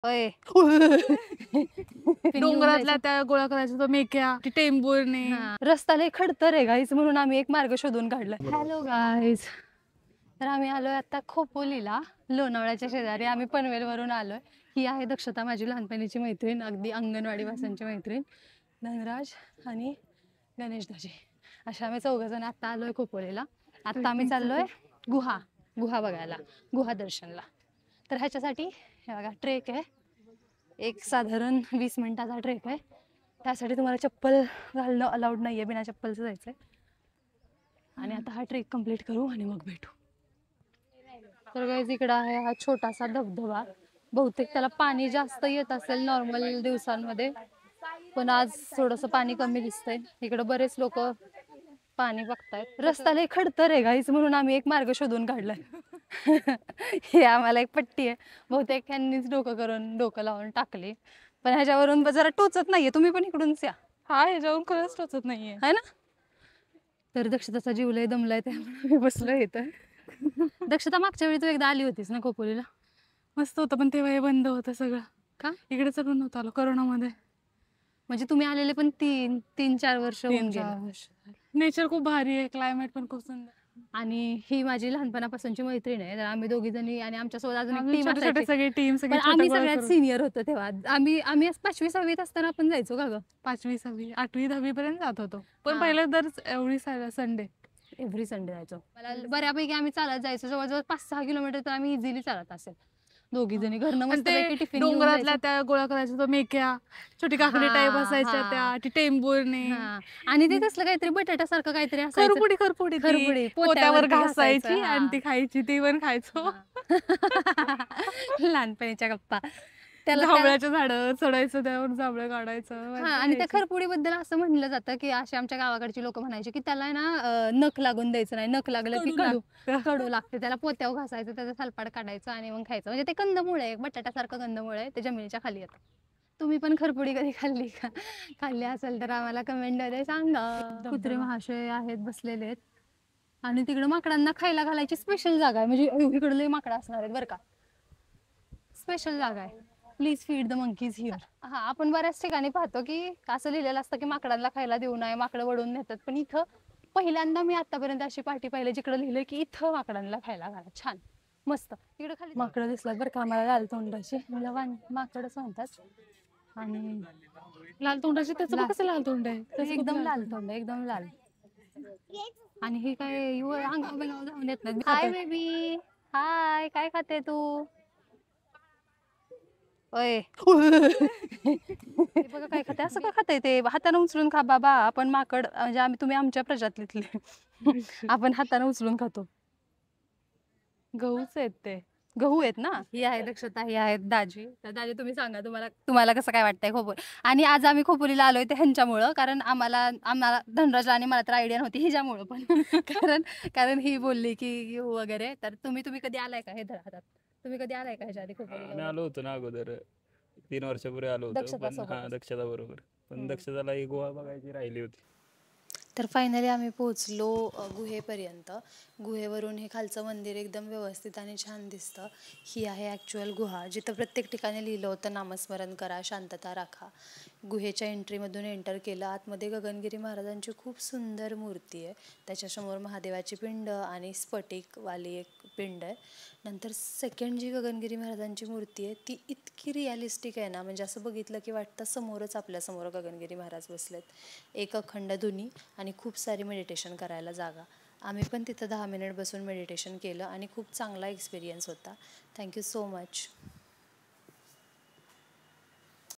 होय. डोंगरातल्या त्या गोळा करायचा तो मेक्या, ती टेंभुर्णी. रस्ता लय खडतर आहे गाईज, म्हणून आम्ही एक मार्ग शोधून काढला. हॅलो गाईज, तर आम्ही आलोय आता खोपोलीला, लोणावळ्याच्या शेजारी. आम्ही पनवेलवरून आलोय. ही आहे दक्षता, माझी लहानपणीची मैत्रीण, अगदी अंगणवाडी वासांची मैत्रीण. धनराज आणि गणेश दाजी, अशा आम्ही चौघजण आता आलोय खोपोलीला. आता आम्ही चाललोय गुहा गुहा बघायला, गुहा दर्शनला. तर ह्याच्यासाठी हे बघा ट्रेक आहे, एक साधारण 20 मिनिटाचा ट्रेक आहे. त्यासाठी तुम्हाला चप्पल घालणं अलाउड नाही आहे, बिना चप्पलचं जायचं आहे. आणि आता हा ट्रेक कंप्लीट करू आणि मग भेटू. तर गाईज इकडं आहे हा छोटासा धबधबा. बहुतेक त्याला पाणी जास्त येत असेल नॉर्मल दिवसांमध्ये, पण आज थोडंसं पाणी कमी दिसतंय. इकडं बरेच लोक पाणी बघतायत. रस्ता लय खडतर आहे गाईज, म्हणून आम्ही एक मार्ग शोधून काढलाय. हे आम्हाला एक पट्टी आहे, बहुतेक ह्यांनीच डोकं लावून टाकली, पण ह्याच्यावरून जरा टोचत नाहीये. तुम्ही पण इकडूनच या. हा, ह्याच्यावरून खरंच टोचत नाहीये, है ना. तर दक्षताचा जीव लय दमलाय, त्यामुळे बसलो इथं. दक्षता, मागच्या वेळी तू एकदा आली होतीस ना खोपोलीला? मस्त होतं, पण तेव्हा हे बंद होतं सगळं. का? इकडे चढून नव्हतं आलो कोरोनामध्ये. म्हणजे तुम्ही आलेले पण 3-4 वर्ष होऊन गेले. 3-4 वर्ष. नेचर खूप भारी आहे, क्लायमेट पण खूप सुंदर. आणि ही माझी लहानपणापासूनची मैत्रीण आहे. तर आम्ही दोघी जणी आणि आमच्यासोबत अजून एक आम्ही टीम छोटे छोटे असायची, सगळे टीम, पण सगळे छोटे आम्ही गोळा सगळ्यात करून. सिनियर होतो तेव्हा. आम्ही 5वी-6वीत असताना आपण जायचो का ग? 5वी 6वी 8वी 10वी पर्यंत जात होतो, पण हा. पहिलं दर एवढी संडे एव्हरी संडे जायचो. मला बऱ्यापैकी आम्ही चालत जायचो, जवळजवळ 5-6 किलोमीटर तर आम्ही इझिली चालत असेल दोघी जणी. घरनं आणि ते मस्तपैकी टिफिन घेऊन डोंगरातल्या जायचो. त्या गोळा करायचा तो मेक्या, छोटी काकडी टाईप असायच्या त्या, ती टेंभुर्णी. हा, आणि ते तसलं काहीतरी बटाट्यासारखं काहीतरी असायचं. खरपुडी खरपुडी ती खरपुडी पोत्यावर पोत्यावरती घासायचं. घासायची आणि ती खायची, ती पण खायचो. लहानपणीच्या गप्पा. त्याला जांभळाच्या झाडं चढायचं, त्यावर जांभळं काढायचं. हा, मजा आणि त्या यायची. खरपुडीबद्दल असं म्हणलं जातं की अशी आमच्या गावाकडची लोक म्हणायची की त्याला ना नख लागून द्यायचं नाही, नख लागलं की कडू लागते. त्याला पोत्यावर घासायचं, त्याचा सालपाड काढायचं आणि मग खायचं. म्हणजे ते कंदमुळ आहे, बटाट्यासारखं कंदमुळ आहे, ते जमिनीच्या खाली येतं. तुम्ही पण खरपुडी कधी खाल्ली का? खाल्ली असेल तर आम्हाला कमेंट मध्ये सांगा. कुत्रे महाशय आहेत, बसलेले आहेत. आणि तिकडे माकडांना खायला घालायची स्पेशल जागा आहे. म्हणजे इकडे लय माकडं असणार आहेत बरं का. स्पेशल जागा आहे, please feed the monkeys here. हा, आपण बऱ्याच ठिकाणी पाहतो की असं लिहिलेलं असतं की माकडांना खायला देऊ नये, माकडं वडून नेतात. पण इथं पहिल्यांदा मी आतापर्यंत अशी पाठी पाहिली जिकडे लिहिलंय की इथं माकडांना खायला घाला. छान, मस्त. तिकडे खाली माकडं दिसतात बरं का आम्हाला, लाल तोंडाची, लवान माकडच म्हणतात. आणि लाल तोंडाची, त्याचं बघ कसं लाल तोंड आहे, त्याचं खूप एकदम लाल तोंड, एकदम लाल. आणि हे काय अंगावर जाऊन येत नाही. हाय बेबी, हाय, काय खाते तू? ओय. हे बघा काय खाते, असं का खाते ते? हाताने उचलून खा बाबा. आपण माकड म्हणजे तुम्ही आमच्या प्रजातीतले. आपण हाताने उचलून खातो. गहूच आहेत ते. गहू आहेत ना. ही आहे दक्षता, ही आहेत दाजी. तर दाजी, तुम्ही सांगा, तुम्हाला कसं काय वाटतंय खोपोली? आणि आज आम्ही खोपोलीला आलोय ते ह्यांच्यामुळं, कारण आम्हाला धनराज आणि मला तर आयडिया नव्हती, हिच्यामुळं पण. कारण ही बोलली की येऊ वगैरे. तर तुम्ही कधी आलाय का? हे हातात, तुम्ही कधी आलाय का ह्याच्या आधी आम्ही खोपोलीला? आलो होतो ना अगोदर, 3 वर्षापूर्वी आलो होतो, दक्षता पण सोबतच. हा, दक्षता बरोबर. पण दक्षताला ही गोवा बघायची राहिली होती. तर फायनली आम्ही पोहोचलो गुहेपर्यंत. गुहेवरून हे खालचं मंदिर एकदम व्यवस्थित आणि छान दिसतं. ही आहे ॲक्च्युअल गुहा, जिथं प्रत्येक ठिकाणी लिहिलं होतं नामस्मरण करा, शांतता राखा. गुहेच्या एंट्रीमधून एंटर केलं. आतमध्ये गगनगिरी महाराजांची खूप सुंदर मूर्ती आहे. त्याच्यासमोर महादेवाची पिंड आणि स्फटिकवाली एक पिंड आहे. नंतर सेकंड जी गगनगिरी महाराजांची मूर्ती आहे ती इतकी रिअलिस्टिक आहे ना, म्हणजे असं बघितलं की वाटतं समोरच आपल्यासमोर गगनगिरी महाराज बसलेत. एक अखंड धुनी आणि खूप सारी मेडिटेशन करायला जागा. आम्ही पण तिथं 10 मिनिट बसून मेडिटेशन केलं आणि खूप चांगला एक्सपिरियन्स होता. Thank you so much.